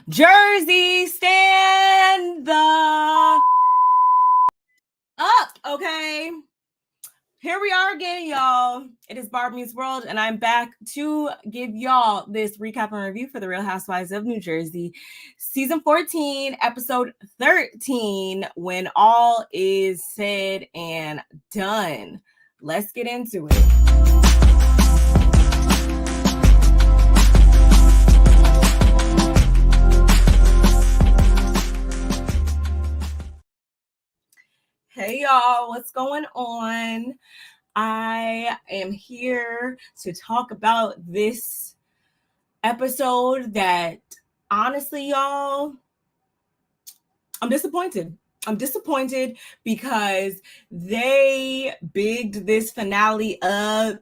Jersey, stand the up, okay? Here we are again, y'all. It is Barb Meets World, and I'm back to give y'all this recap and review for The Real Housewives of New Jersey, Season 14, Episode 13, When All Is Said and Done. Let's get into it. Hey y'all, what's going on? I am here to talk about this episode that honestly, y'all, I'm disappointed. I'm disappointed because they bigged this finale up.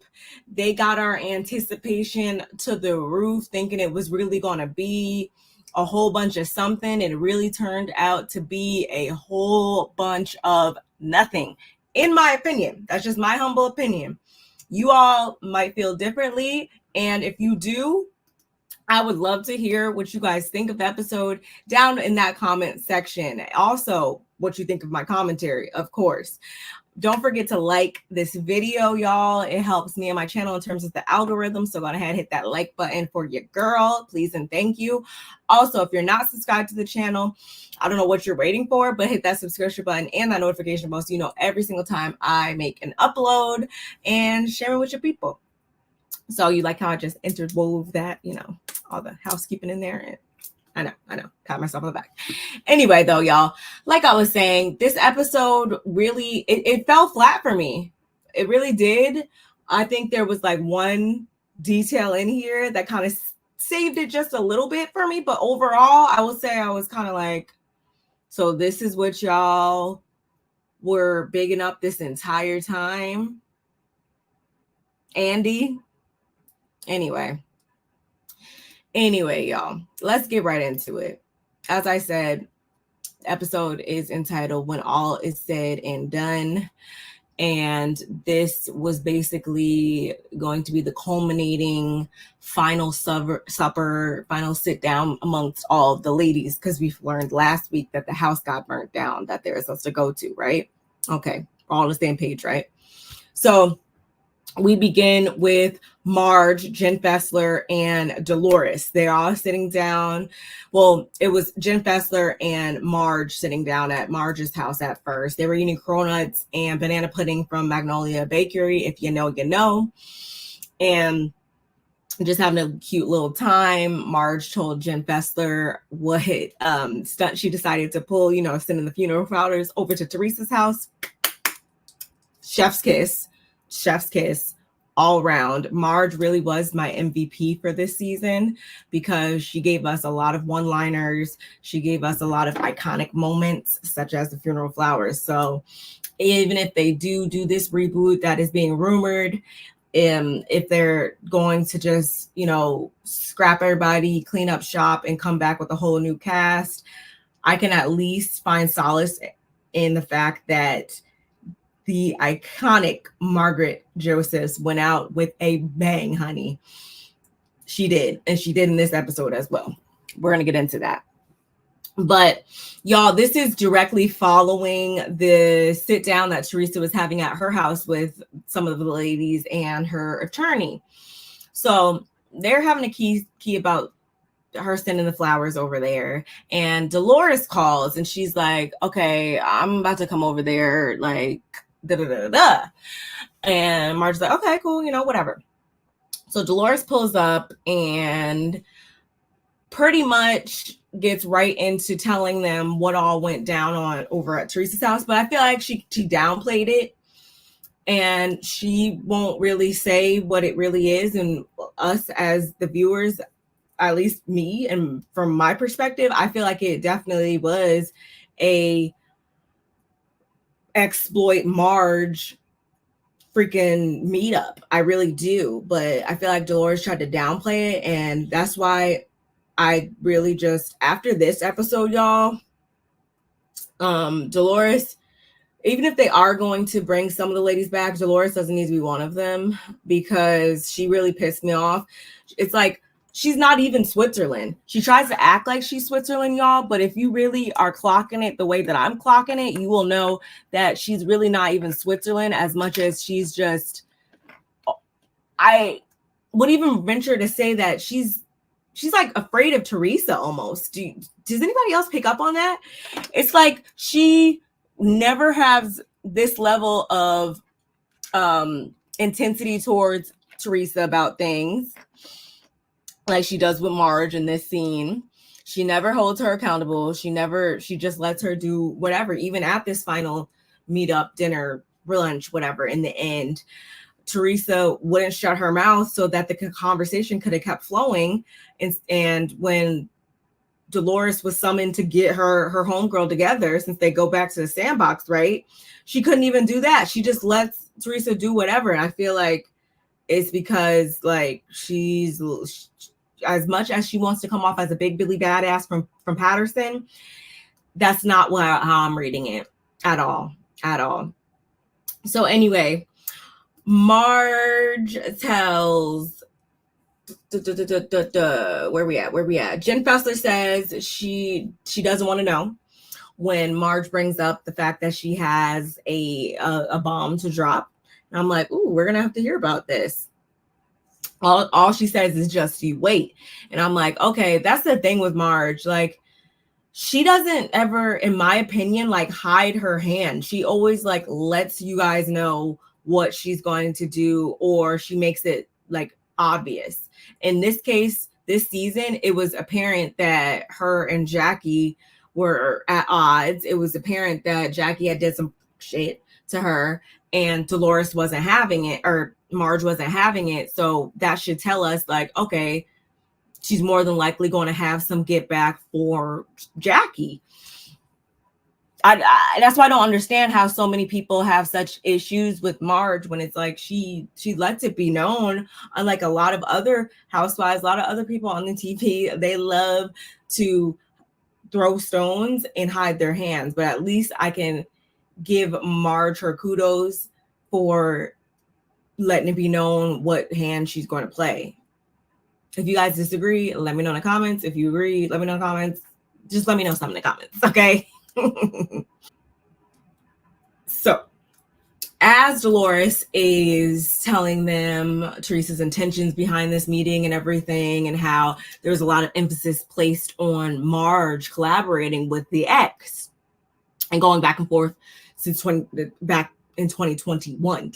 They got our anticipation to the roof, thinking it was really going to be a whole bunch of something. It really turned out to be a whole bunch of nothing, in my opinion. That's just my humble opinion. You all might feel differently, and if you do, I would love to hear what you guys think of the episode down in that comment section. Also, what you think of my commentary, of course. Don't forget to like this video, y'all. It helps me and my channel in terms of the algorithm. So go ahead, hit that like button for your girl, please and thank you. Also, if you're not subscribed to the channel, I don't know what you're waiting for, but hit that subscription button and that notification bell so you know every single time I make an upload, and share it with your people. So you like how I just interwove that, all the housekeeping in there. And I know, pat myself on the back. Anyway, though, y'all, like I was saying, this episode really, it fell flat for me. It really did. I think there was like one detail in here that kind of saved it just a little bit for me. But overall, I will say I was kind of like, so this is what y'all were bigging up this entire time? Andy? Anyway, y'all, let's get right into it. As I said, episode is entitled When All Is Said and Done. And this was basically going to be the culminating final supper, final sit down amongst all of the ladies, because we've learned last week that the house got burnt down that they're supposed to go to, right? Okay, we're all on the same page, right? So we begin with Marge, Jen Fessler, and Dolores. They're all sitting down. Well, it was Jen Fessler and Marge sitting down at Marge's house at first. They were eating cronuts and banana pudding from Magnolia Bakery. If you know, you know. And just having a cute little time. Marge told Jen Fessler what stunt she decided to pull, sending the funeral flowers over to Teresa's house. Chef's kiss all around. Marge really was my MVP for this season because she gave us a lot of one-liners. She gave us a lot of iconic moments, such as the funeral flowers. So even if they do this reboot that is being rumored, if they're going to just, scrap everybody, clean up shop, and come back with a whole new cast, I can at least find solace in the fact that the iconic Margaret Josephs went out with a bang, honey. She did. And she did in this episode as well. We're going to get into that. But y'all, this is directly following the sit down that Teresa was having at her house with some of the ladies and her attorney. So they're having a key about her sending the flowers over there, and Dolores calls and she's like, okay, I'm about to come over there, like, and Marge's like, okay, cool, whatever. So Dolores pulls up and pretty much gets right into telling them what all went down over at Teresa's house. But I feel like she downplayed it, and she won't really say what it really is. And us as the viewers, at least me, and from my perspective, I feel like it definitely was a exploit Marge freaking meetup. I really do. But I feel like Dolores tried to downplay it, and that's why I really just, after this episode, y'all, Dolores, even if they are going to bring some of the ladies back, Dolores doesn't need to be one of them, because she really pissed me off. It's like, she's not even Switzerland. She tries to act like she's Switzerland, y'all, but if you really are clocking it the way that I'm clocking it, you will know that she's really not even Switzerland as much as she's just, I would even venture to say that she's like afraid of Teresa almost. Does anybody else pick up on that? It's like she never has this level of intensity towards Teresa about things like she does with Marge in this scene. She never holds her accountable. She just lets her do whatever, even at this final meetup, dinner, lunch, whatever. In the end, Teresa wouldn't shut her mouth so that the conversation could have kept flowing. And when Dolores was summoned to get her homegirl together, since they go back to the sandbox, right? She couldn't even do that. She just lets Teresa do whatever. And I feel like it's because like she's, as much as she wants to come off as a big Billy badass from Patterson, that's not how I'm reading it at all. So anyway, Marge tells where we at? Jen Fessler says she doesn't want to know when Marge brings up the fact that she has a bomb to drop. And I'm like, ooh, we're gonna have to hear about this. All she says is just you wait. And I'm like, okay, that's the thing with Marge. Like, she doesn't ever, in my opinion, like hide her hand. She always like lets you guys know what she's going to do, or she makes it like obvious. In this case, this season, it was apparent that her and Jackie were at odds. It was apparent that Jackie had did some shit to her and Dolores wasn't having it, or Marge wasn't having it. So that should tell us like, okay, she's more than likely going to have some get back for Jackie. That's why I don't understand how so many people have such issues with Marge when it's like she lets it be known. Unlike a lot of other housewives, a lot of other people on the TV, they love to throw stones and hide their hands. But at least I can give Marge her kudos for letting it be known what hand she's going to play. If you guys disagree, let me know in the comments. If you agree, let me know in the comments. Just let me know something in the comments, okay? So, as Dolores is telling them Teresa's intentions behind this meeting and everything, and how there's a lot of emphasis placed on Marge collaborating with the ex and going back and forth since back in 2021.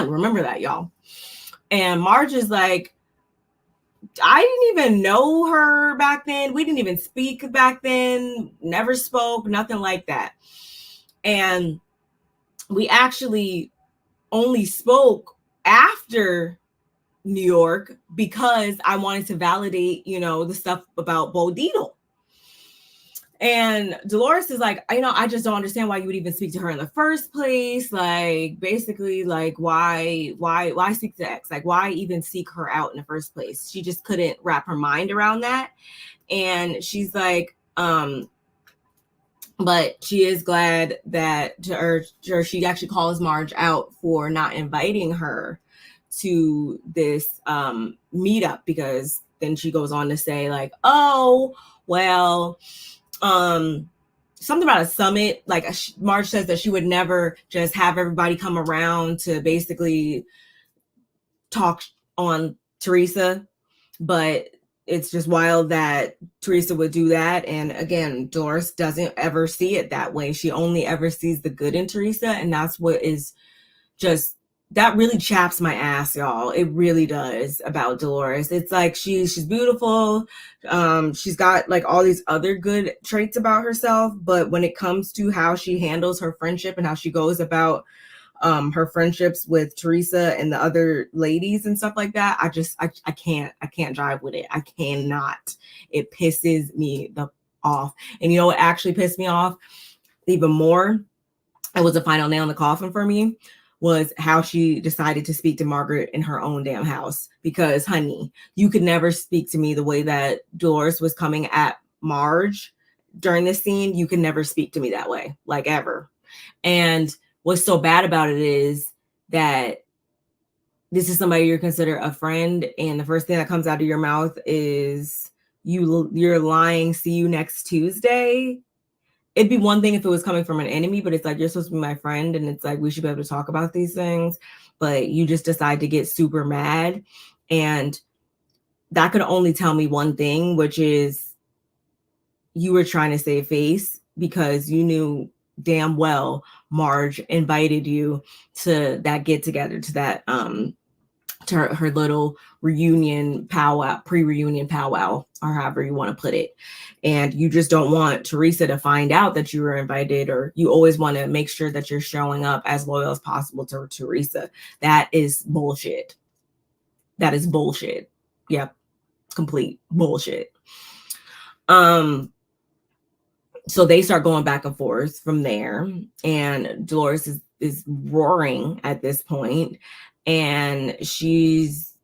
Remember that, y'all. And Marge is like, I didn't even know her back then. We didn't even speak back then. Never spoke, nothing like that. And we actually only spoke after New York because I wanted to validate, the stuff about Bo Dietl. And Dolores is like, I just don't understand why you would even speak to her in the first place. Like, basically, like, why speak to X? Like, why even seek her out in the first place? She just couldn't wrap her mind around that. And she's like, but she is glad that, or she actually calls Marge out for not inviting her to this meetup, because then she goes on to say like, oh, well, something about a summit. Like Marge says that she would never just have everybody come around to basically talk on Teresa, but it's just wild that Teresa would do that. And again, Dolores doesn't ever see it that way. She only ever sees the good in Teresa. And that's what is just, that really chaps my ass, y'all. It really does about Dolores. It's like she's beautiful. She's got like all these other good traits about herself. But when it comes to how she handles her friendship and how she goes about her friendships with Teresa and the other ladies and stuff like that, I can't jive with it. I cannot. It pisses me off. And you know what actually pissed me off even more? It was a final nail in the coffin for me, was how she decided to speak to Margaret in her own damn house. Because, honey, you could never speak to me the way that Dolores was coming at Marge during this scene. You can never speak to me that way, like ever. And what's so bad about it is that this is somebody you're considered a friend, and the first thing that comes out of your mouth is you're lying, see you next Tuesday. It'd be one thing if it was coming from an enemy, but it's like, you're supposed to be my friend, and it's like, we should be able to talk about these things, but you just decide to get super mad. And that could only tell me one thing, which is you were trying to save face, because you knew damn well Marge invited you to that get together, to that to her little reunion powwow, pre-reunion powwow, or however you want to put it. And you just don't want Teresa to find out that you were invited, or you always want to make sure that you're showing up as loyal as possible to Teresa. That is bullshit. That is bullshit. Yep. Complete bullshit. So they start going back and forth from there, and Dolores is roaring at this point, and she's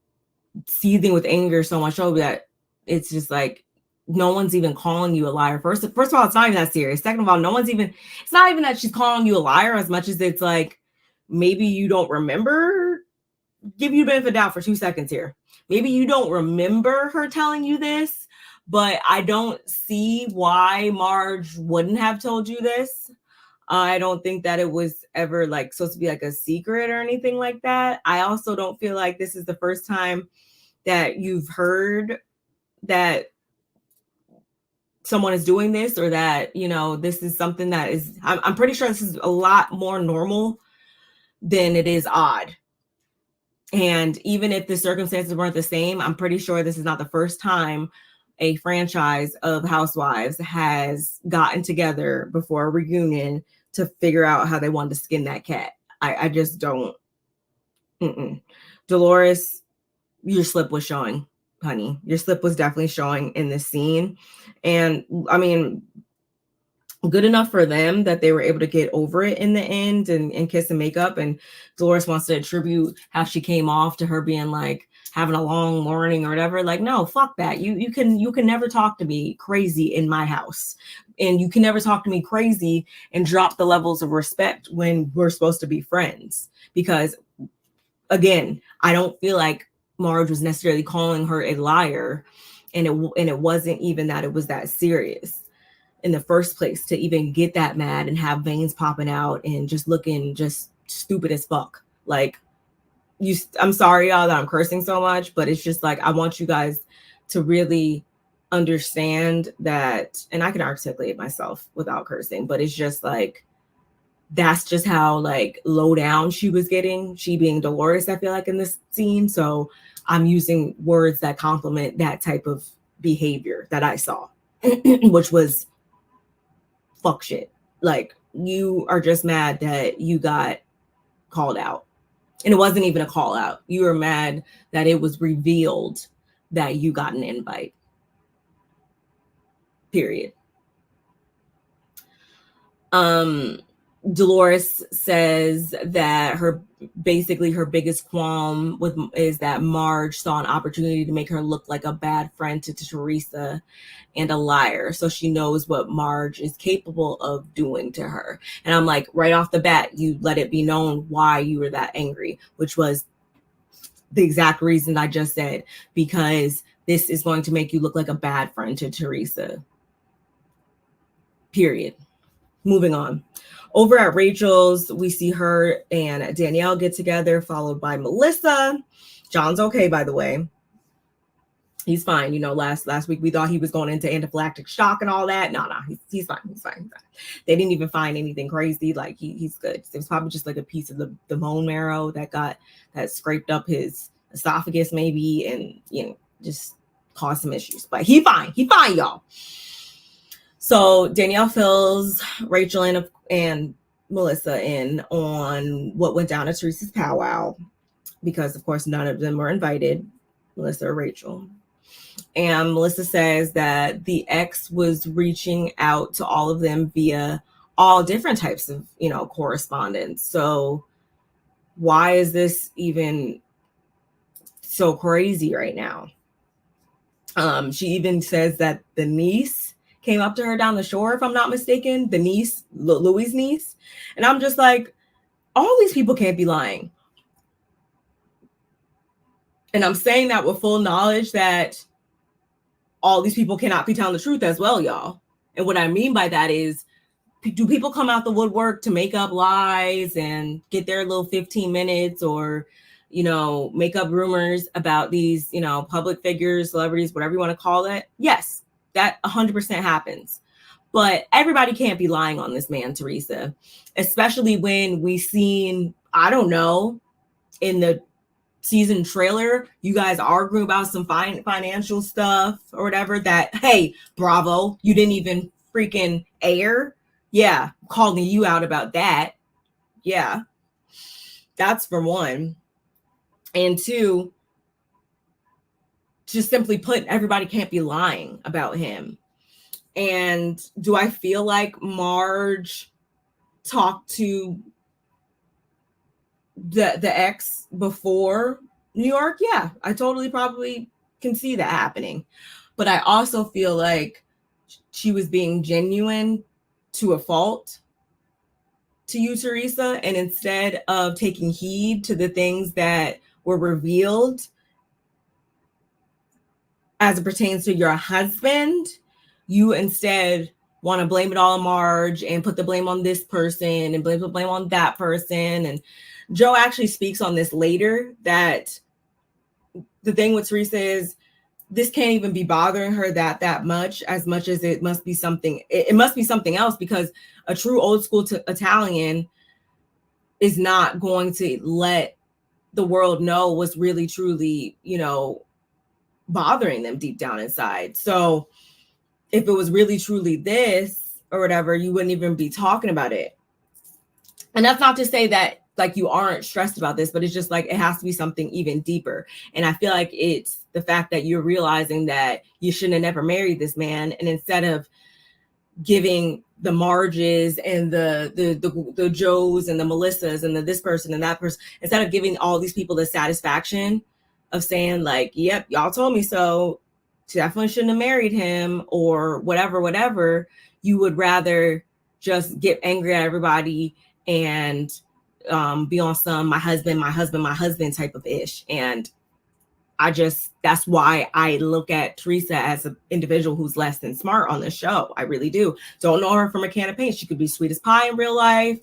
seething with anger so much so that it's just like, no one's even calling you a liar. First of all, it's not even that serious. Second of all, it's not even that she's calling you a liar as much as it's like, maybe you don't remember. Give you the benefit of the doubt for 2 seconds here. Maybe you don't remember her telling you this, but I don't see why Marge wouldn't have told you this. I don't think that it was ever like supposed to be like a secret or anything like that. I also don't feel like this is the first time that you've heard that someone is doing this, or that, this is something that is, I'm pretty sure this is a lot more normal than it is odd. And even if the circumstances weren't the same, I'm pretty sure this is not the first time a franchise of Housewives has gotten together before a reunion to figure out how they wanted to skin that cat. I just don't. Dolores, your slip was showing, honey. Your slip was definitely showing in this scene. And I mean, good enough for them that they were able to get over it in the end and kiss and make up. And Dolores wants to attribute how she came off to her being like having a long morning or whatever. Like, no, fuck that. You can never talk to me crazy in my house, and you can never talk to me crazy and drop the levels of respect when we're supposed to be friends. Because again, I don't feel like Marge was necessarily calling her a liar, and it wasn't even that it was that serious in the first place to even get that mad and have veins popping out and just looking just stupid as fuck. Like, I'm sorry, y'all, that I'm cursing so much, but it's just like, I want you guys to really understand that, and I can articulate myself without cursing, but it's just like, that's just how like low down she was getting, she being Dolores, I feel like, in this scene. So I'm using words that compliment that type of behavior that I saw, which was fuck shit. Like, you are just mad that you got called out. And it wasn't even a call out. You were mad that it was revealed that you got an invite. Period. Dolores says that her biggest qualm is that Marge saw an opportunity to make her look like a bad friend to Teresa and a liar. So she knows what Marge is capable of doing to her. And I'm like, right off the bat, you let it be known why you were that angry, which was the exact reason I just said, because this is going to make you look like a bad friend to Teresa. Period. Moving on. Over at Rachel's, we see her and Danielle get together, followed by Melissa. John's okay, by the way. He's fine. Last week we thought he was going into anaphylactic shock and all that. No, he's fine. He's fine. They didn't even find anything crazy. Like, he's good. It was probably just like a piece of the bone marrow that scraped up his esophagus maybe, and just caused some issues. But he fine. He fine, y'all. So Danielle fills Rachel and Melissa in on what went down at Teresa's powwow, because of course none of them were invited, Melissa or Rachel. And Melissa says that the ex was reaching out to all of them via all different types of, correspondence. So why is this even so crazy right now? She even says that the niece came up to her down the shore, if I'm not mistaken, the niece, Louis' niece. And I'm just like, all these people can't be lying. And I'm saying that with full knowledge that all these people cannot be telling the truth as well, y'all. And what I mean by that is, do people come out the woodwork to make up lies and get their little 15 minutes or, make up rumors about these, public figures, celebrities, whatever you want to call it? Yes, that 100% happens. But everybody can't be lying on this man, Teresa, especially when we seen, I don't know, in the season trailer, you guys arguing about some financial stuff or whatever that, hey, Bravo, you didn't even freaking air. Yeah, calling you out about that. Yeah, that's for one. And two, just simply put, everybody can't be lying about him. And do I feel like Marge talked to the ex before New York? Yeah, I totally probably can see that happening. But I also feel like she was being genuine to a fault to you, Teresa, and instead of taking heed to the things that were revealed as it pertains to your husband, you instead want to blame it all on Marge and put the blame on this person and blame on that person. And Joe actually speaks on this later, that the thing with Teresa is this can't even be bothering her that much as it must be something. It must be something else, because a true old school Italian is not going to let the world know what's really truly, bothering them deep down inside. So if it was really truly this or whatever, you wouldn't even be talking about it. And that's not to say that like you aren't stressed about this, but it's just like it has to be something even deeper. And I feel like it's the fact that you're realizing that you shouldn't have never married this man, and instead of giving the Marges and the Joes and the Melissas and the this person and that person, instead of giving all these people the satisfaction of saying like, yep, y'all told me so, definitely shouldn't have married him or whatever, you would rather just get angry at everybody and be on some my husband type of ish. And that's why I look at Teresa as an individual who's less than smart on the show. I really do. Don't know her from a can of paint. She could be sweet as pie in real life.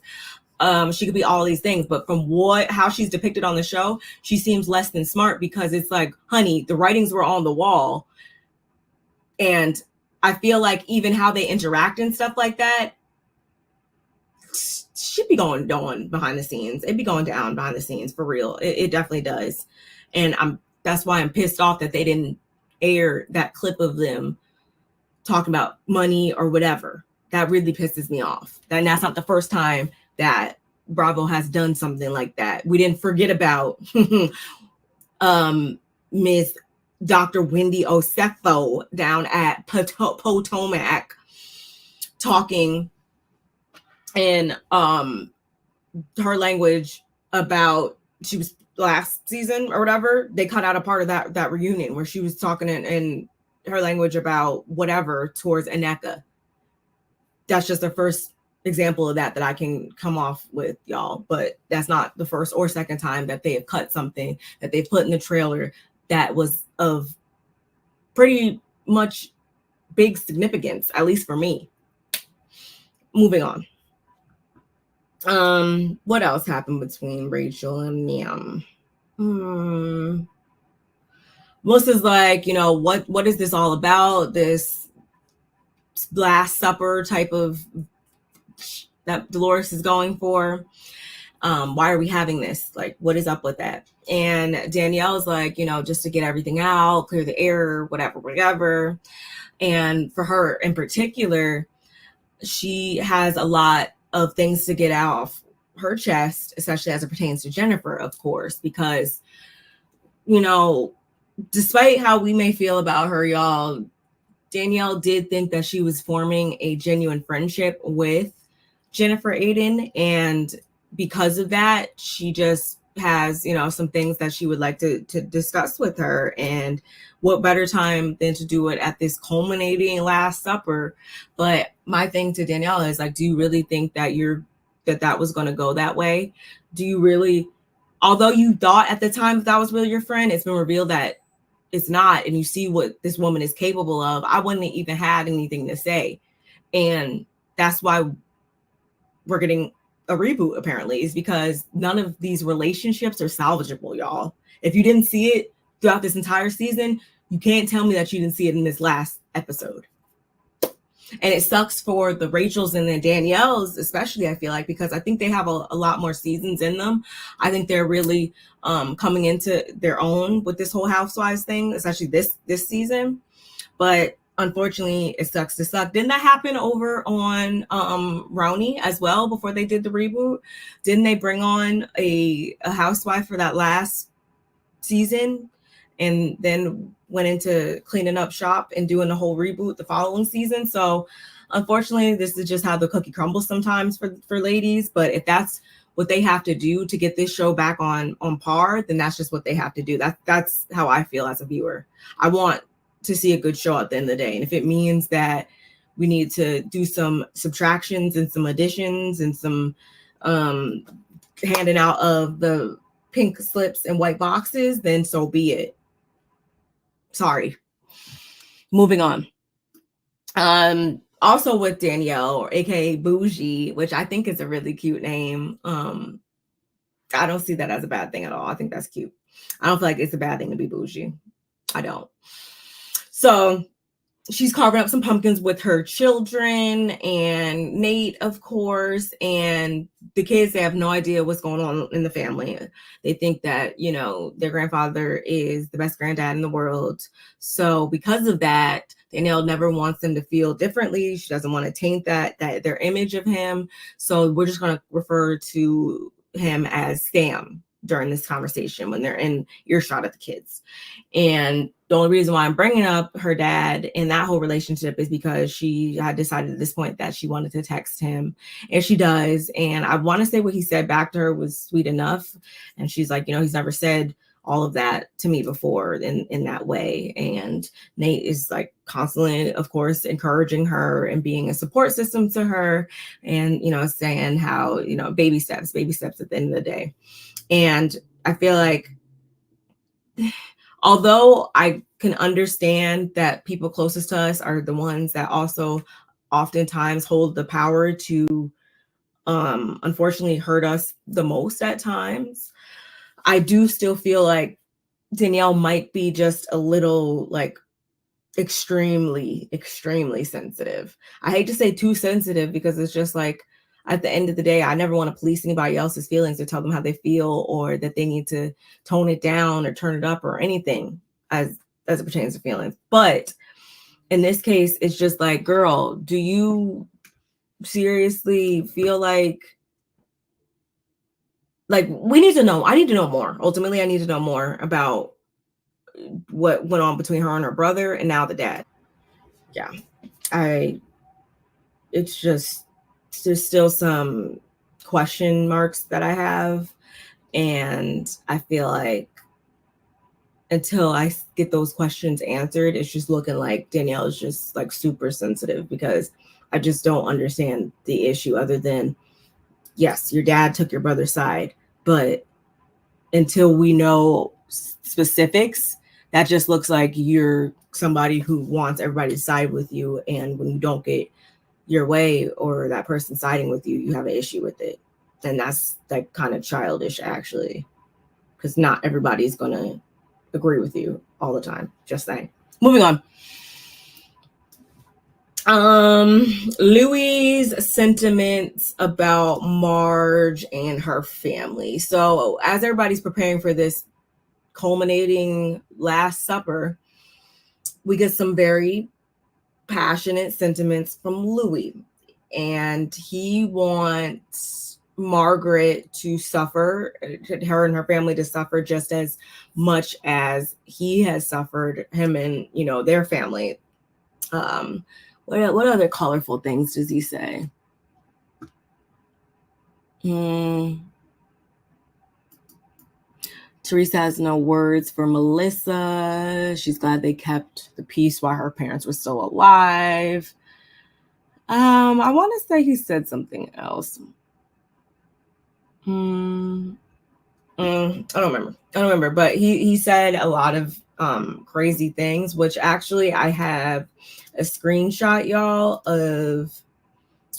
She could be all these things, but from how she's depicted on the show, she seems less than smart, because it's like, honey, the writings were on the wall. And I feel like even how they interact and stuff like that should be going on behind the scenes. It'd be going down behind the scenes for real. It definitely does. And that's why I'm pissed off that they didn't air that clip of them talking about money or whatever. That really pisses me off. And that's not the first time that Bravo has done something like that. We didn't forget about Miss Dr. Wendy Osefo down at Potomac talking in her language about, she was last season or whatever, they cut out a part of that reunion where she was talking in her language about whatever towards Aneka. That's just the first example of that I can come off with, y'all. But that's not the first or second time that they have cut something that they put in the trailer that was of pretty much big significance, at least for me. Moving on. What else happened between Rachel and Miam? Melissa's like, what is this all about? This Last Supper type of that Dolores is going for. Why are we having this? Like, what is up with that? And Danielle's like, just to get everything out, clear the air, whatever. And for her in particular, she has a lot of things to get off her chest, especially as it pertains to Jennifer, of course, because, despite how we may feel about her, y'all, Danielle did think that she was forming a genuine friendship with Jennifer Aiden. And because of that, she just has, some things that she would like to discuss with her. And what better time than to do it at this culminating Last Supper? But my thing to Danielle is like, do you really think that that was going to go that way? Do you really although you thought at the time that was really your friend, it's been revealed that it's not, and you see what this woman is capable of. I wouldn't even had anything to say. And that's why we're getting a reboot, apparently, is because none of these relationships are salvageable, y'all. If you didn't see it throughout this entire season, you can't tell me that you didn't see it in this last episode. And it sucks for the Rachels and the Danielles, especially, I feel like, because I think they have a lot more seasons in them. I think they're really coming into their own with this whole Housewives thing, especially this season. But unfortunately, it sucks to suck. Didn't that happen over on Roni as well before they did the reboot? Didn't they bring on a housewife for that last season and then went into cleaning up shop and doing the whole reboot the following season? So unfortunately, this is just how the cookie crumbles sometimes for ladies. But if that's what they have to do to get this show back on par, then that's just what they have to do. That's how I feel as a viewer. I want to see a good show at the end of the day. And if it means that we need to do some subtractions and some additions and some handing out of the pink slips and white boxes, then so be it. Sorry. Moving on. Also with Danielle, or aka Bougie, which I think is a really cute name. I don't see that as a bad thing at all. I think that's cute. I don't feel like it's a bad thing to be bougie. I don't. So she's carving up some pumpkins with her children and Nate, of course, and the kids, they have no idea what's going on in the family. They think that, you know, their grandfather is the best granddad in the world. So because of that, Danielle never wants them to feel differently. She doesn't want to taint that their image of him. So we're just going to refer to him as Sam during this conversation when they're in earshot of the kids. And the only reason why I'm bringing up her dad and that whole relationship is because she had decided at this point that she wanted to text him, and she does. And I want to say what he said back to her was sweet enough. And she's like, you know, he's never said all of that to me before in that way. And Nate is like constantly, of course, encouraging her and being a support system to her, and, you know, saying how, you know, baby steps at the end of the day. And I feel like, although I can understand that people closest to us are the ones that also oftentimes hold the power to unfortunately hurt us the most at times, I do still feel like Danielle might be just a little like extremely sensitive. I hate to say too sensitive, because it's just like, at the end of the day, I never want to police anybody else's feelings or tell them how they feel or that they need to tone it down or turn it up or anything as it pertains to feelings. But in this case, it's just like, girl, do you seriously feel like we need to know? I need to know more. Ultimately, I need to know more about what went on between her and her brother and now the dad. Yeah, it's just, there's still some question marks that I have. And I feel like until I get those questions answered, it's just looking like Danielle is just like super sensitive, because I just don't understand the issue other than, yes, your dad took your brother's side, but until we know specifics, that just looks like you're somebody who wants everybody to side with you. And when you don't get your way or that person siding with you, you have an issue with it. And that's like kind of childish, actually, because not everybody's going to agree with you all the time. Just saying. Moving on. Louis' sentiments about Marge and her family. So as everybody's preparing for this culminating Last Supper, we get some very passionate sentiments from Louis, and he wants Margaret to suffer, her and her family to suffer just as much as he has suffered, him and, you know, their family. What other colorful things does he say? Teresa has no words for Melissa. She's glad they kept the peace while her parents were still alive. I want to say he said something else. I don't remember, but he said a lot of crazy things, which actually I have a screenshot, y'all, of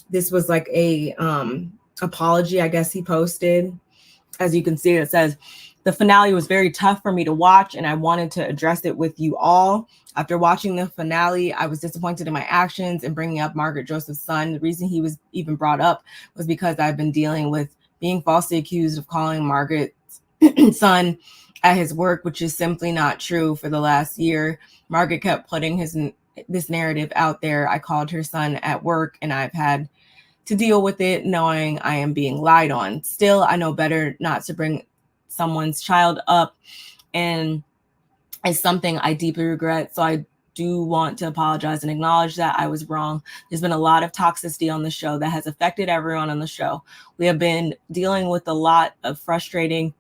this was like a apology, I guess he posted. As you can see, it says, the finale was very tough for me to watch, and I wanted to address it with you all. After watching the finale, I was disappointed in my actions in bringing up Margaret Joseph's son. The reason he was even brought up was because I've been dealing with being falsely accused of calling Margaret's son at his work, which is simply not true. For the last year, Margaret kept putting this narrative out there. I called her son at work, and I've had to deal with it knowing I am being lied on. Still, I know better not to bring someone's child up, and it's something I deeply regret. So I do want to apologize and acknowledge that I was wrong. There's been a lot of toxicity on the show that has affected everyone on the show. We have been dealing with a lot of frustrating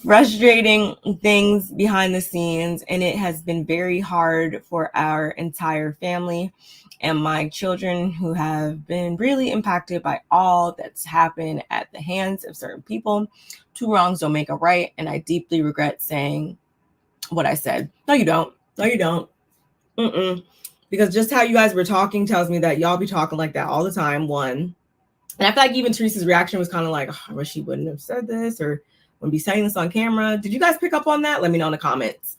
frustrating things behind the scenes, and it has been very hard for our entire family and my children, who have been really impacted by all that's happened at the hands of certain people. Two wrongs don't make a right, and I deeply regret saying what I said. No, you don't. Because just how you guys were talking tells me that y'all be talking like that all the time, one. And I feel like even Teresa's reaction was kind of like, oh, I wish she wouldn't have said this or wouldn't be saying this on camera. Did you guys pick up on that? Let me know in the comments.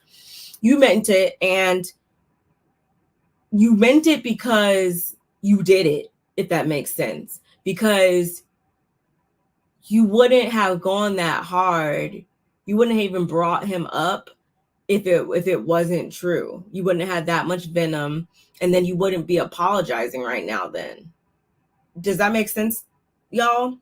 You meant it, and you meant it because you did it, if that makes sense. Because you wouldn't have gone that hard. You wouldn't have even brought him up if it wasn't true. You wouldn't have had that much venom, and then you wouldn't be apologizing right now then. Does that make sense, y'all?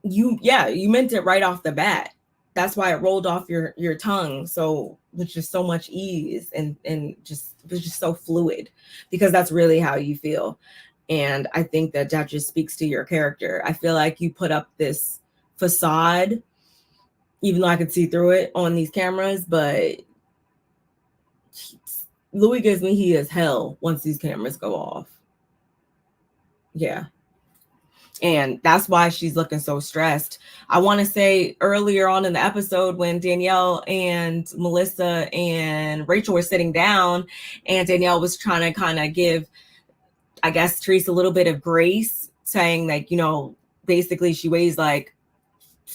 You meant it right off the bat. That's why it rolled off your tongue so with just so much ease, and just it was just so fluid, because that's really how you feel. And I think that just speaks to your character. I feel like you put up this facade, even though I could see through it on these cameras, but Louis gives me he is hell once these cameras go off. Yeah. And that's why she's looking so stressed. I want to say earlier on in the episode, when Danielle and Melissa and Rachel were sitting down, and Danielle was trying to kind of give, I guess, Teresa a little bit of grace, saying like, basically she weighs like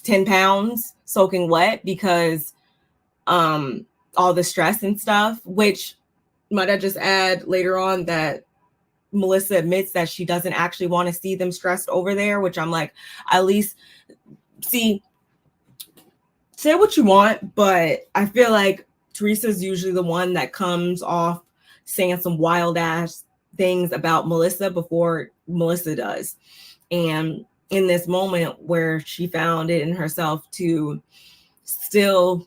10 pounds soaking wet because all the stress and stuff, which might I just add later on that Melissa admits that she doesn't actually want to see them stressed over there, which I'm like, at least say what you want, but I feel like Teresa's usually the one that comes off saying some wild ass things about Melissa before Melissa does. And in this moment where she found it in herself to still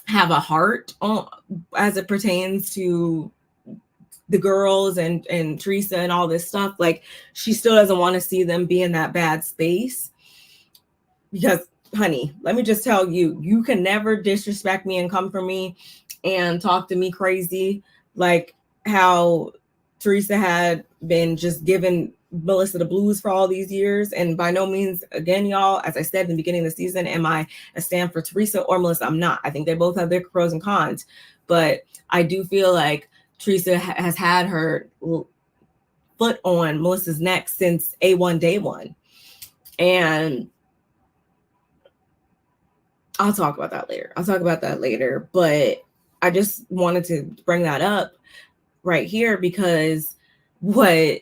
have a heart as it pertains to the girls and Teresa and all this stuff, like she still doesn't want to see them be in that bad space. Because, honey, let me just tell you, you can never disrespect me and come for me and talk to me crazy like how Teresa had been just giving Melissa the blues for all these years. And by no means, again, y'all, as I said in the beginning of the season, am I a stand for Teresa or Melissa? I'm not. I think they both have their pros and cons, but I do feel like Teresa has had her foot on Melissa's neck since A1 day one. And I'll talk about that later. But I just wanted to bring that up right here, because what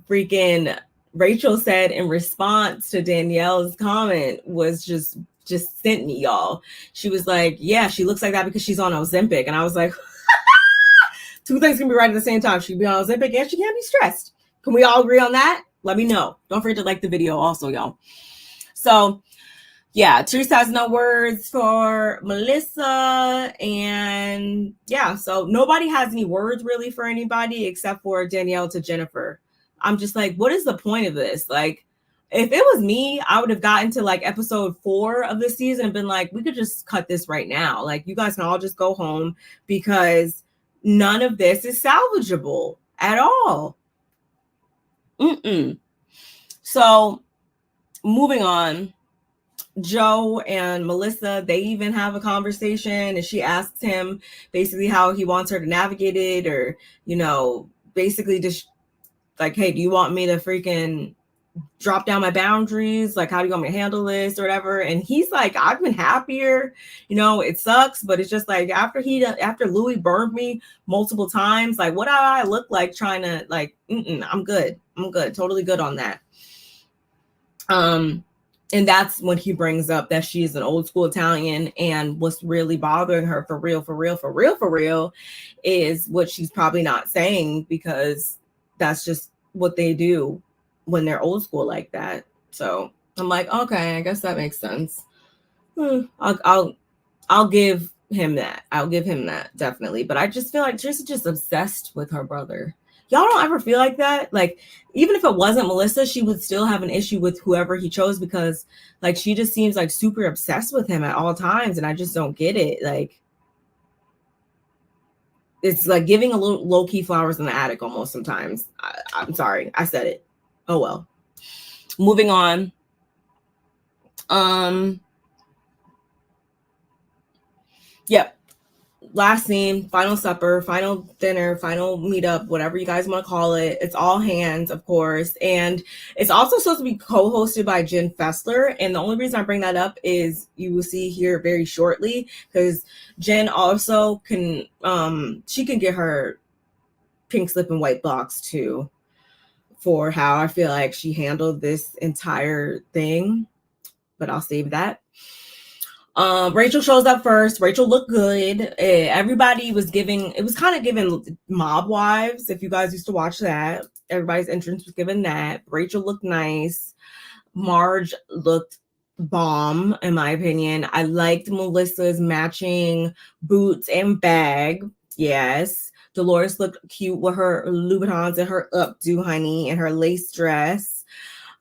freaking Rachel said in response to Danielle's comment was just sent me, y'all. She was like, yeah, she looks like that because she's on Ozempic. And I was like, two things can be right at the same time. She can be on Ozempic and she can't be stressed. Can we all agree on that? Let me know. Don't forget to like the video also, y'all. So yeah, Teresa has no words for Melissa. And yeah, so nobody has any words really for anybody except for Danielle to Jennifer. I'm just like, what is the point of this? Like, if it was me, I would have gotten to like episode 4 of this season and been like, we could just cut this right now. Like, you guys can all just go home, because none of this is salvageable at all. So moving on, Joe and Melissa, they even have a conversation, and she asks him basically how he wants her to navigate it, or, you know, basically just like, hey, do you want me to freaking drop down my boundaries? Like, how do you want me to handle this or whatever? And he's like, I've been happier, you know, it sucks, but it's just like after Louis burned me multiple times, like what do I look like trying to like, I'm good, totally good on that. And that's when he brings up that she's an old school Italian, and what's really bothering her for real is what she's probably not saying, because that's just what they do when they're old school like that. So I'm like, okay, I guess that makes sense. I'll give him that. I'll give him that, definitely. But I just feel like Teresa's just obsessed with her brother. Y'all don't ever feel like that? Like, even if it wasn't Melissa, she would still have an issue with whoever he chose, because like she just seems like super obsessed with him at all times, and I just don't get it. Like, it's like giving a little low-key flowers in the attic almost sometimes. I'm sorry, I said it. Oh well. Moving on. Yep. Last scene, final supper, final dinner, final meetup, whatever you guys want to call it. It's all hands, of course. And it's also supposed to be co-hosted by Jen Fessler. And the only reason I bring that up is you will see here very shortly, because Jen also can, she can get her pink slip and white box too, for how I feel like she handled this entire thing. But I'll save that. Rachel shows up first. Rachel looked good. Everybody was giving, it was kind of giving Mob Wives, if you guys used to watch that. Everybody's entrance was given that. Rachel looked nice. Marge looked bomb, in my opinion. I liked Melissa's matching boots and bag. Yes. Dolores looked cute with her Louboutins and her updo, honey, and her lace dress.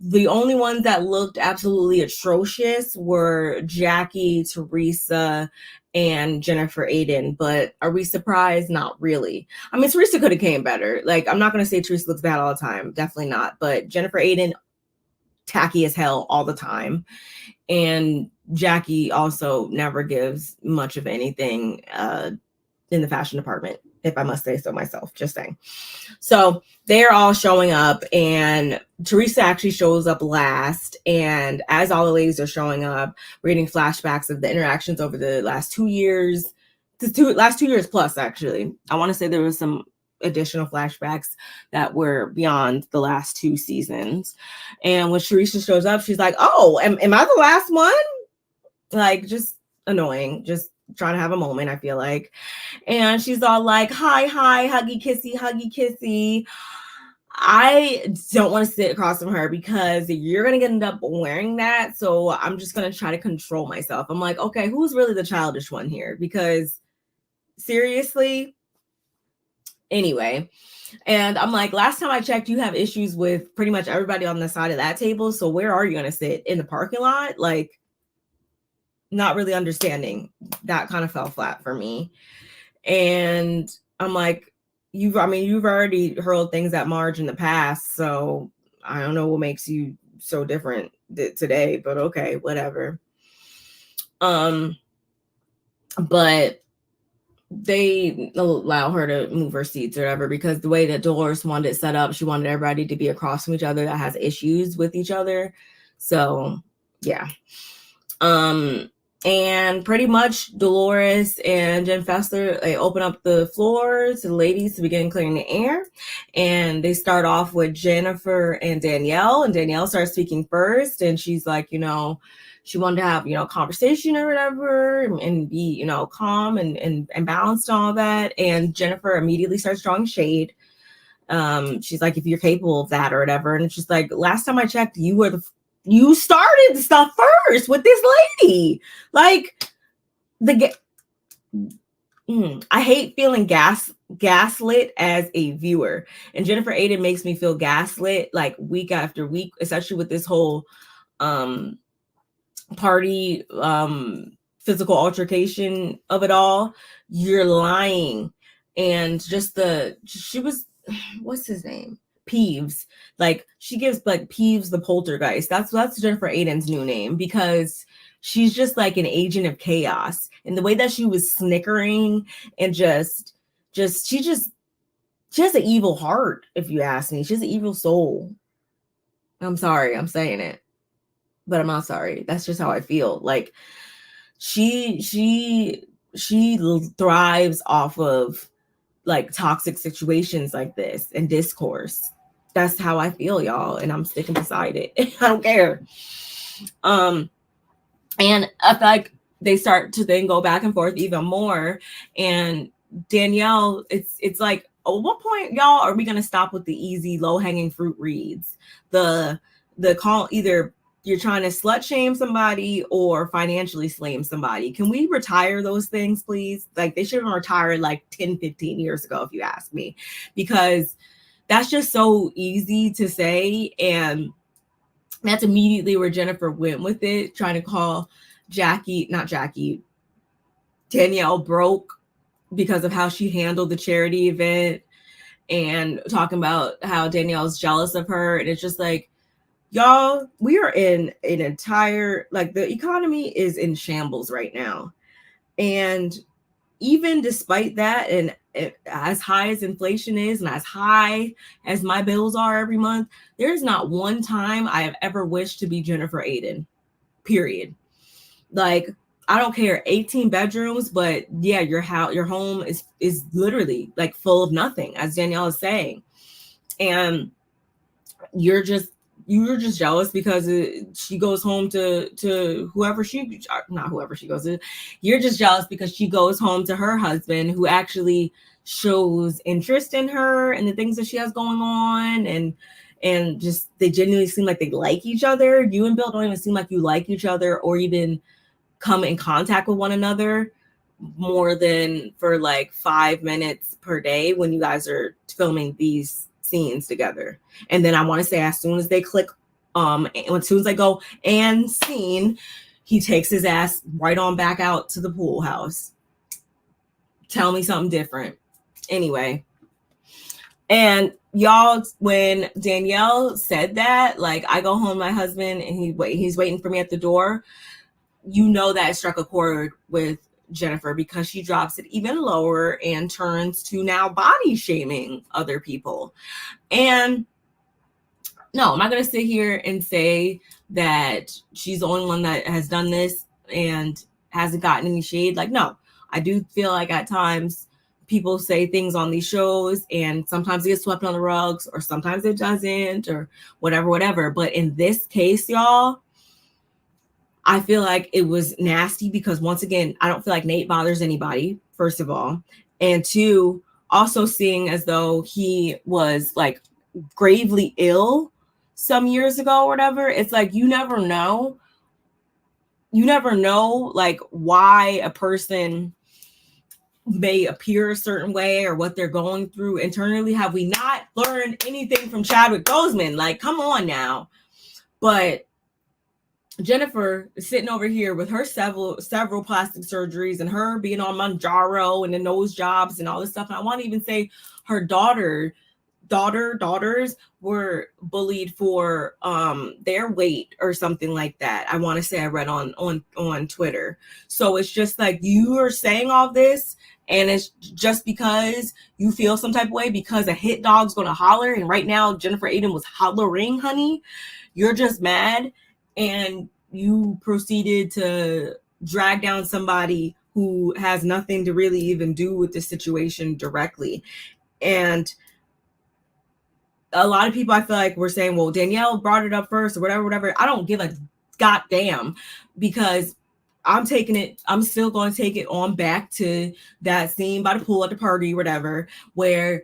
The only ones that looked absolutely atrocious were Jackie, Teresa, and Jennifer Aiden. But are we surprised? Not really. I mean, Teresa could have came better. Like, I'm not going to say Teresa looks bad all the time. Definitely not. But Jennifer Aiden, tacky as hell all the time. And Jackie also never gives much of anything in the fashion department, if I must say so myself, just saying. So they're all showing up, and Teresa actually shows up last. And as all the ladies are showing up, we're getting flashbacks of the interactions over the last 2 years, last 2 years plus, actually. I want to say there was some additional flashbacks that were beyond the last 2 seasons. And when Teresa shows up, she's like, oh, am I the last one? Like, just annoying, just trying to have a moment, I feel like. And she's all like, hi, huggy kissy. I don't want to sit across from her, because you're going to end up wearing that. So I'm just going to try to control myself. I'm like, okay, who's really the childish one here? Because seriously, anyway. And I'm like, last time I checked, you have issues with pretty much everybody on the side of that table. So where are you going to sit? In the parking lot? Like, not really understanding. That kind of fell flat for me. And I'm like, you've already hurled things at Marge in the past, so I don't know what makes you so different today, but okay, whatever. But they allow her to move her seats or whatever, because the way that Dolores wanted it set up, she wanted everybody to be across from each other that has issues with each other. So yeah. And pretty much Dolores and Jen Fessler, they open up the floor to the ladies to begin clearing the air. And they start off with Jennifer and Danielle. And Danielle starts speaking first. And she's like, you know, she wanted to have, you know, conversation or whatever, and be, you know, calm and balanced and all that. And Jennifer immediately starts drawing shade. She's like, if you're capable of that or whatever. And it's just like, last time I checked, you started the stuff first with this lady. Like, I hate feeling gaslit as a viewer. And Jennifer Aiden makes me feel gaslit like week after week, especially with this whole party physical altercation of it all. You're lying. And just she was, what's his name? Peeves. Like, she gives like Peeves the poltergeist. That's Jennifer Aydin's new name, because she's just like an agent of chaos. And the way that she was snickering and just she has an evil heart, if you ask me. She has an evil soul. I'm sorry, I'm saying it, but I'm not sorry. That's just how I feel. Like, she thrives off of like toxic situations like this and discourse. That's how I feel, y'all, and I'm sticking beside it. I don't care. And I feel like they start to then go back and forth even more. And Danielle, it's like, at what point, y'all, are we gonna stop with the easy, low-hanging fruit reads? The call, either you're trying to slut shame somebody or financially slame somebody. Can we retire those things, please? Like, they should have retired like 10, 15 years ago, if you ask me, because that's just so easy to say. And that's immediately where Jennifer went with it, trying to call Danielle broke because of how she handled the charity event, and talking about how Danielle's jealous of her. And it's just like, y'all, we are in an entire, like, the economy is in shambles right now. And even despite that, and as high as inflation is and as high as my bills are every month, there's not one time I have ever wished to be Jennifer Aydin, period. Like, I don't care, 18 bedrooms, but yeah, your home is literally like full of nothing, as Danielle is saying. And you're just jealous because she goes home to whoever she, not whoever she goes to. You're just jealous because she goes home to her husband, who actually shows interest in her and the things that she has going on, and just, they genuinely seem like they like each other. You and Bill don't even seem like you like each other or even come in contact with one another more than for like 5 minutes per day when you guys are filming these scenes together. And then I want to say, as soon as they click, as soon as they go and scene, he takes his ass right on back out to the pool house. Tell me something different. Anyway, and y'all, when Danielle said that, like, I go home, my husband, and he's waiting for me at the door, you know that it struck a chord with Jennifer, because she drops it even lower and turns to now body shaming other people. And no, I'm not going to sit here and say that she's the only one that has done this and hasn't gotten any shade. Like, no, I do feel like at times people say things on these shows and sometimes it gets swept on the rugs, or sometimes it doesn't, or whatever. But in this case, y'all, I feel like it was nasty because, once again, I don't feel like Nate bothers anybody, first of all. And two, also seeing as though he was like gravely ill some years ago or whatever. It's like, you never know like why a person may appear a certain way or what they're going through internally. Have we not learned anything from Chadwick Boseman? Like, come on now. But Jennifer is sitting over here with her several plastic surgeries and her being on Manjaro and the nose jobs and all this stuff. And I want to even say her daughters were bullied for their weight or something like that. I want to say I read on Twitter. So it's just like, you are saying all this, and it's just because you feel some type of way because a hit dog's going to holler. And right now Jennifer Aydin was hollering, honey. You're just mad. And you proceeded to drag down somebody who has nothing to really even do with the situation directly. And a lot of people, I feel like, were saying, well, Danielle brought it up first or whatever. I don't give a goddamn, because I'm still going to take it on back to that scene by the pool at the party, whatever, where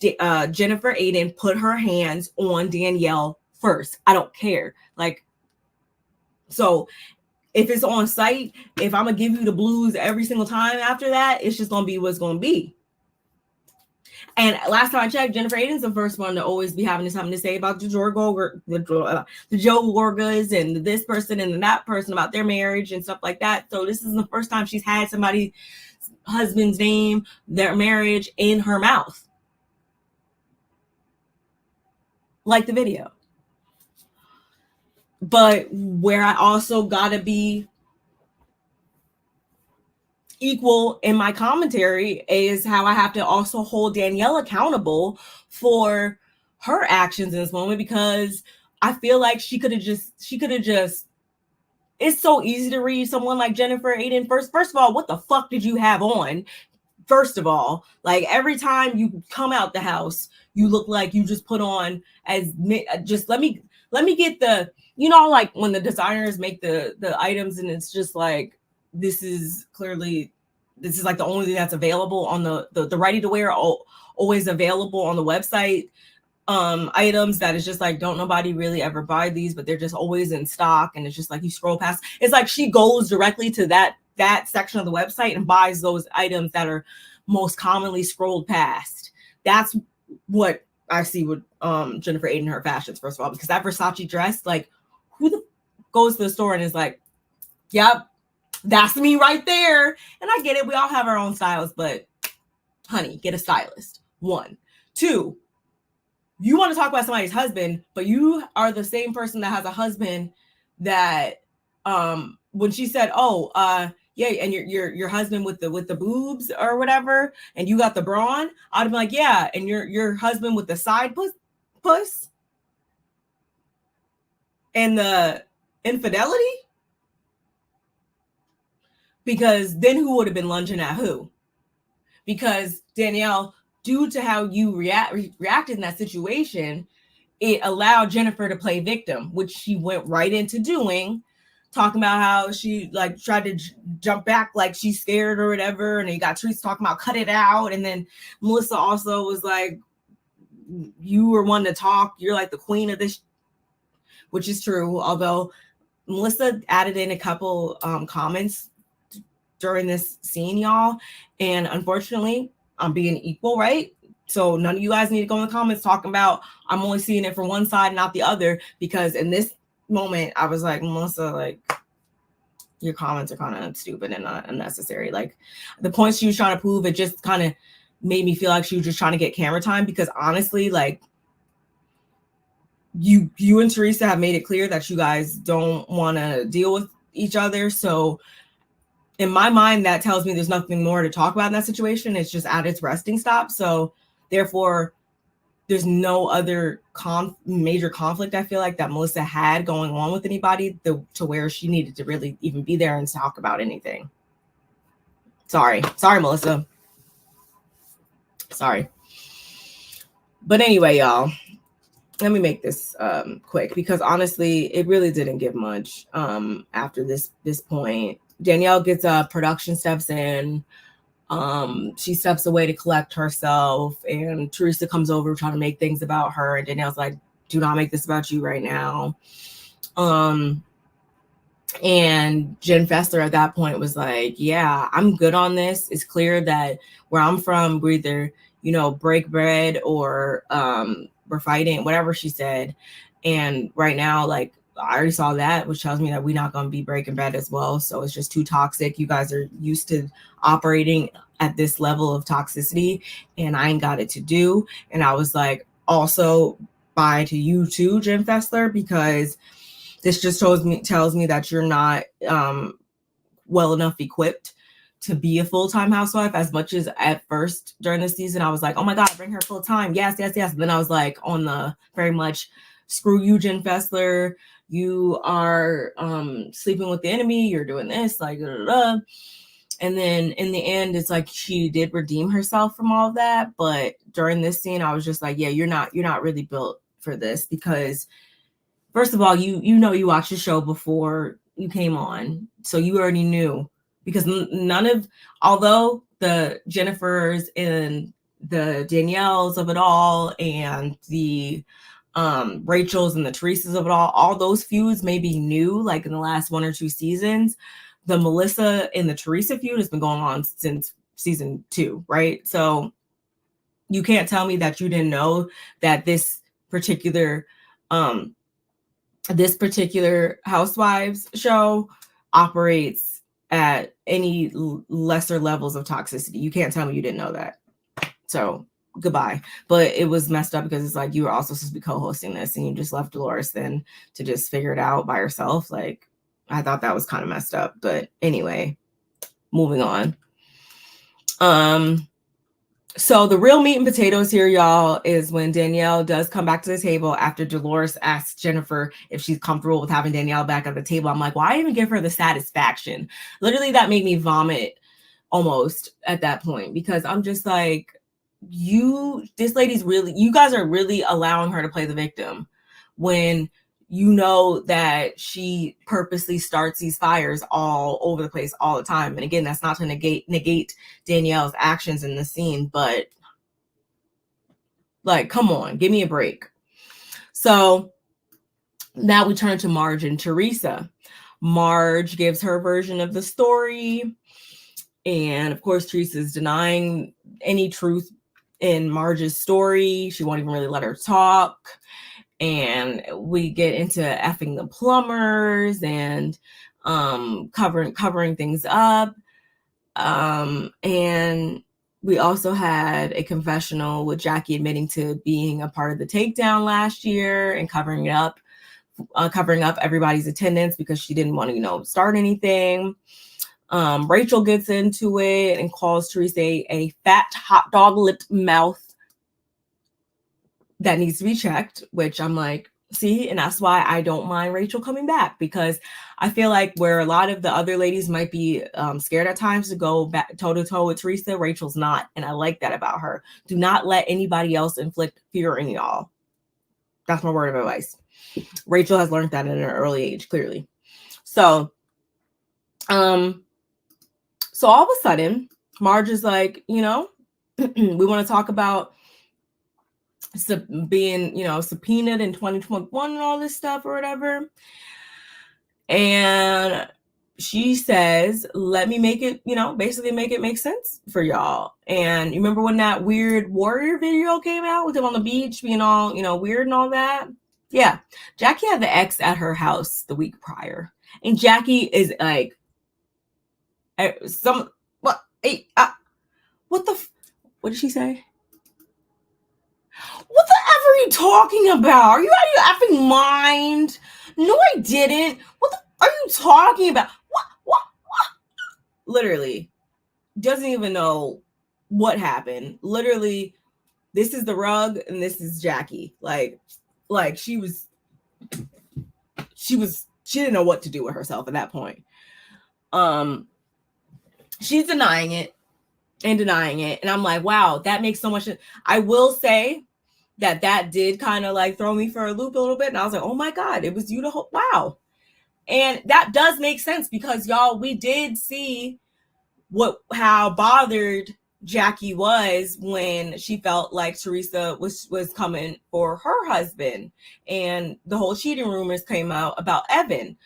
Jennifer Aydin put her hands on Danielle first. I don't care. Like, so if it's on site, if I'm going to give you the blues every single time after that, it's just going to be what's going to be. And last time I checked, Jennifer Aydin's the first one to always be having something to say about the Joe Gorgas and this person and that person about their marriage and stuff like that. So this is the first time she's had somebody's husband's name, their marriage, in her mouth. like the video. But where I also gotta be equal in my commentary is how I have to also hold Danielle accountable for her actions in this moment, because I feel like she could have just it's so easy to read someone like Jennifer Aiden. First of all, what the fuck did you have on? First of all, like every time you come out the house, you look like you just put on as just let me get the, you know, like when the designers make the items and it's just like, this is like the only thing that's available on the ready to wear, always available on the website items that is just like, don't nobody really ever buy these, but they're just always in stock. And it's just like you scroll past, it's like she goes directly to that section of the website and buys those items that are most commonly scrolled past. That's what I see with Jennifer Aiden, her fashions, first of all, because that Versace dress, like, who goes to the store and is like, yep, that's me right there. And I get it, we all have our own styles, but honey, get a stylist. 1, 2, you want to talk about somebody's husband, but you are the same person that has a husband that when she said, yeah, and your husband with the boobs or whatever, and you got the brawn, I'd be like, yeah, and your husband with the side puss and the infidelity, because then who would have been lunging at who? Because Danielle, due to how you reacted in that situation, it allowed Jennifer to play victim, which she went right into doing, talking about how she like tried to jump back like she's scared or whatever. And then you got Teresa talking about cut it out. And then Melissa also was like, you were one to talk. You're like the queen of this, which is true. Although Melissa added in a couple comments during this scene, y'all. And unfortunately, I'm being equal, right? So none of you guys need to go in the comments talking about I'm only seeing it from one side, not the other, because in this moment, I was like, Melissa, like, your comments are kind of stupid and unnecessary. Like, the points she was trying to prove, it just kind of made me feel like she was just trying to get camera time, because honestly, like, you and Teresa have made it clear that you guys don't want to deal with each other. So in my mind, that tells me there's nothing more to talk about in that situation. It's just at its resting stop. So therefore, there's no other major conflict, I feel like, that Melissa had going on with anybody to where she needed to really even be there and talk about anything. Sorry, Melissa. Sorry. But anyway, y'all, let me make this quick, because honestly, it really didn't give much after this point. Danielle gets production steps in. She steps away to collect herself, and Teresa comes over trying to make things about her, and Danielle's like, do not make this about you right now. And Jen Fessler at that point was like, yeah, I'm good on this. It's clear that where I'm from, we either, you know, break bread or we're fighting, whatever she said. And right now, like, I already saw that, which tells me that we're not going to be breaking bread as well. So it's just too toxic. You guys are used to operating at this level of toxicity, and I ain't got it to do. And I was like, also bye to you too, Jen Fessler, because this just tells me that you're not well enough equipped to be a full-time housewife. As much as at first during the season, I was like, oh my God, bring her full-time. Yes. But then I was like on the very much, screw you, Jen Fessler. You are sleeping with the enemy. You're doing this, like, blah, blah, blah. And then in the end, it's like she did redeem herself from all of that. But during this scene, I was just like, yeah, you're not really built for this, because first of all, you know, you watched the show before you came on, so you already knew, because none of, although the Jennifers and the Danielles of it all and the Rachel's and the Teresa's of it all those feuds may be new, like in the last 1 or 2 seasons. The Melissa and the Teresa feud has been going on since season 2, right? So you can't tell me that you didn't know that this particular Housewives show operates at any lesser levels of toxicity. You can't tell me you didn't know that. So goodbye. But it was messed up because it's like you were also supposed to be co-hosting this and you just left Dolores then to just figure it out by herself. Like, I thought that was kind of messed up. But anyway, moving on. So the real meat and potatoes here, y'all, is when Danielle does come back to the table after Dolores asks Jennifer if she's comfortable with having Danielle back at the table. I'm like, why even give her the satisfaction? Literally, that made me vomit almost at that point, because I'm just like, this lady's really, you guys are really allowing her to play the victim when you know that she purposely starts these fires all over the place all the time. And again, that's not to negate Danielle's actions in the scene, but like, come on, give me a break. So now we turn to Marge and Teresa. Marge gives her version of the story. And of course, Teresa's denying any truth in Marge's story. She won't even really let her talk. And we get into effing the plumbers and covering things up. And we also had a confessional with Jackie admitting to being a part of the takedown last year and covering up everybody's attendance because she didn't want to, start anything. Rachel gets into it and calls Teresa a fat hot dog lipped mouth that needs to be checked, which I'm like, see, and that's why I don't mind Rachel coming back, because I feel like where a lot of the other ladies might be scared at times to go back toe to toe with Teresa, Rachel's not. And I like that about her. Do not let anybody else inflict fear in y'all. That's my word of advice. Rachel has learned that at an early age, clearly. So all of a sudden, Marge is like, we want to talk about being, subpoenaed in 2021 and all this stuff or whatever. And she says, let me make it, basically make it make sense for y'all. And you remember when that weird warrior video came out with him on the beach being all, weird and all that? Yeah. Jackie had the ex at her house the week prior. And Jackie is like, what did she say? What the F are you talking about? Are you out of your effing mind? No, I didn't. What the are you talking about? What? Literally, doesn't even know what happened. Literally, this is the rug and this is Jackie. Like she didn't know what to do with herself at that point. She's denying it. And I'm like, wow, that makes so much sense. I will say that did kind of like throw me for a loop a little bit. And I was like, oh my God, it was you the whole, wow. And that does make sense because y'all, we did see how bothered Jackie was when she felt like Teresa was coming for her husband, and the whole cheating rumors came out about Evan.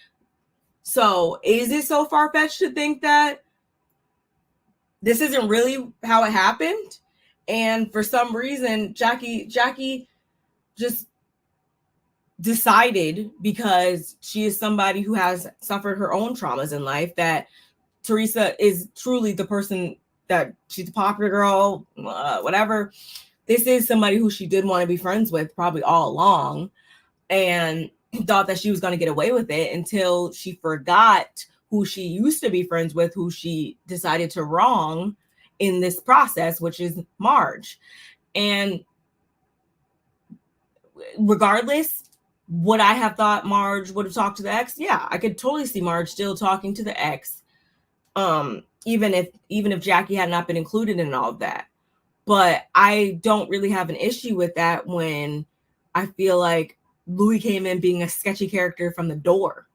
So is it so far-fetched to think that this isn't really how it happened? And for some reason, Jackie just decided, because she is somebody who has suffered her own traumas in life, that Teresa is truly the person that she's a popular girl, whatever. This is somebody who she did want to be friends with probably all along, and thought that she was going to get away with it until she forgot who she used to be friends with, who she decided to wrong in this process, which is Marge. And regardless, would I have thought Marge would have talked to the ex? Yeah, I could totally see Marge still talking to the ex, even if Jackie had not been included in all of that. But I don't really have an issue with that when I feel like Louis came in being a sketchy character from the door.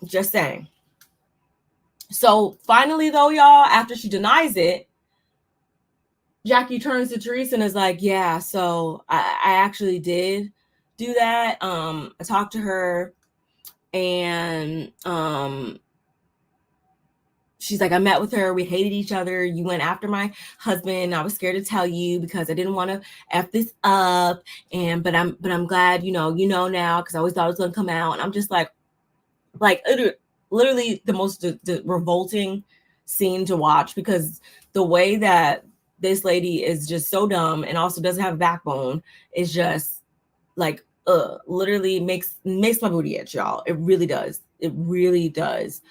Just saying. So finally, though, y'all, after she denies it, Jackie turns to Teresa and is like, yeah, so I actually did do that. I talked to her, and she's like, I met with her. We hated each other. You went after my husband. I was scared to tell you because I didn't want to F this up. But I'm glad, you know now, because I always thought it was going to come out. And I'm just like literally the most revolting scene to watch, because the way that this lady is just so dumb and also doesn't have a backbone. It's just like, literally makes my booty itch, y'all. It really does. It really does.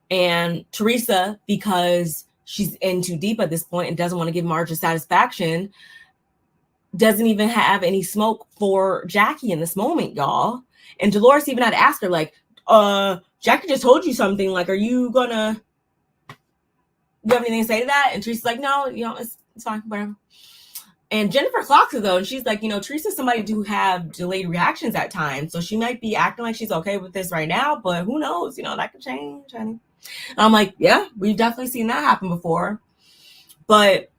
And Teresa, because she's in too deep at this point and doesn't want to give Marge a satisfaction, doesn't even have any smoke for Jackie in this moment, y'all. And Dolores even had to ask her, like, Jackie just told you something. Like, you have anything to say to that? And Teresa's like, no, it's fine, whatever. And Jennifer clocks it though, and she's like, Teresa's somebody to have delayed reactions at times, so she might be acting like she's okay with this right now, but who knows? That could change, honey. And I'm like, yeah, we've definitely seen that happen before. But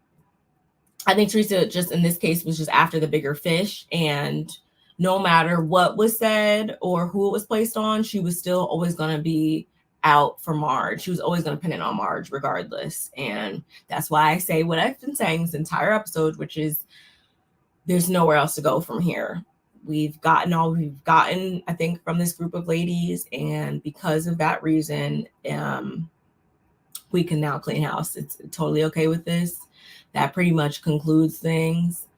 I think Teresa just in this case was just after the bigger fish, and no matter what was said or who it was placed on, she was still always going to be out for Marge. She was always going to pin it on Marge regardless. And that's why I say what I've been saying this entire episode, which is there's nowhere else to go from here. We've gotten all we've gotten, I think, from this group of ladies. And because of that reason, we can now clean house. It's totally okay with this. That pretty much concludes things.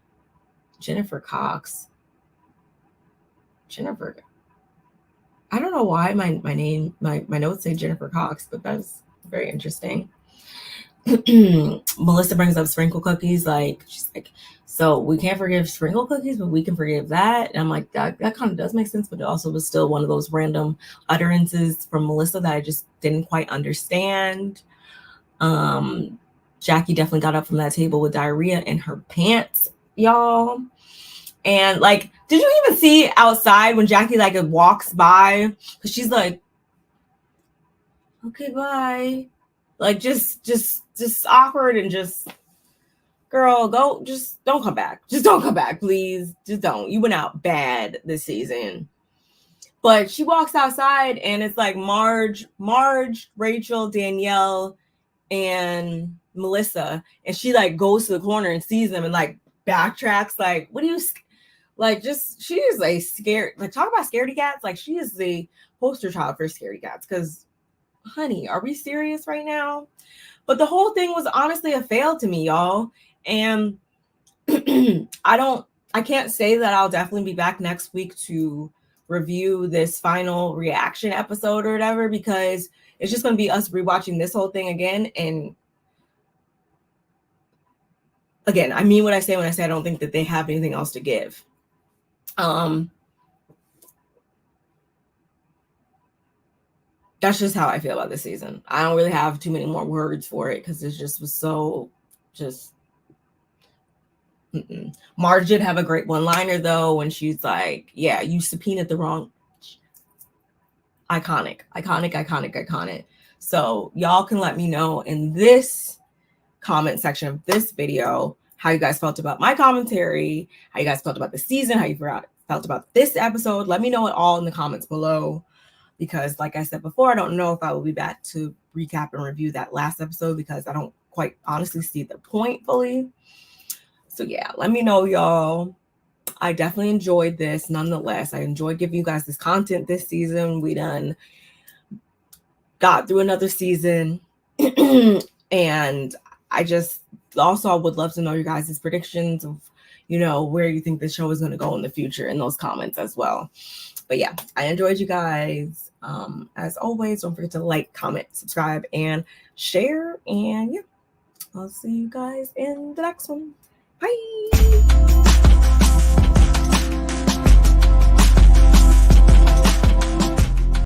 Jennifer Cox. I don't know why my notes say Jennifer Cox, but that's very interesting. Melissa brings up sprinkle cookies. Like, she's like, so we can't forgive sprinkle cookies, but we can forgive that. And I'm like, that kind of does make sense, but it also was still one of those random utterances from Melissa that I just didn't quite understand. Jackie definitely got up from that table with diarrhea in her pants, y'all. And like, did you even see outside when Jackie like walks by? Because she's like, okay, bye. Like just awkward and just, girl, just don't come back. Just don't come back, please. Just don't. You went out bad this season. But she walks outside and it's like Marge, Rachel, Danielle, and Melissa. And she like goes to the corner and sees them and like backtracks. Like, what do you... Like, just, she is a scared, like, talk about scaredy cats. Like, she is the poster child for scaredy cats. Because, honey, are we serious right now? But the whole thing was honestly a fail to me, y'all. And I can't say that I'll definitely be back next week to review this final reaction episode or whatever, because it's just going to be us rewatching this whole thing again. And again, I mean what I say when I say I don't think that they have anything else to give. That's just how I feel about this season. I don't really have too many more words for it because it just was so just. Marge did have a great one-liner though when she's like, yeah, you subpoenaed the wrong. Iconic. So y'all can let me know in this comment section of this video how you guys felt about my commentary, how you guys felt about the season, how you felt about this episode. Let me know it all in the comments below, because like I said before, I don't know if I will be back to recap and review that last episode because I don't quite honestly see the point fully. So yeah, let me know, y'all. I definitely enjoyed this. Nonetheless, I enjoyed giving you guys this content this season. We done got through another season. And I just also would love to know your guys' predictions of, where you think the show is going to go in the future in those comments as well. But yeah, I enjoyed you guys. As always, don't forget to like, comment, subscribe, and share. And yeah, I'll see you guys in the next one. Bye.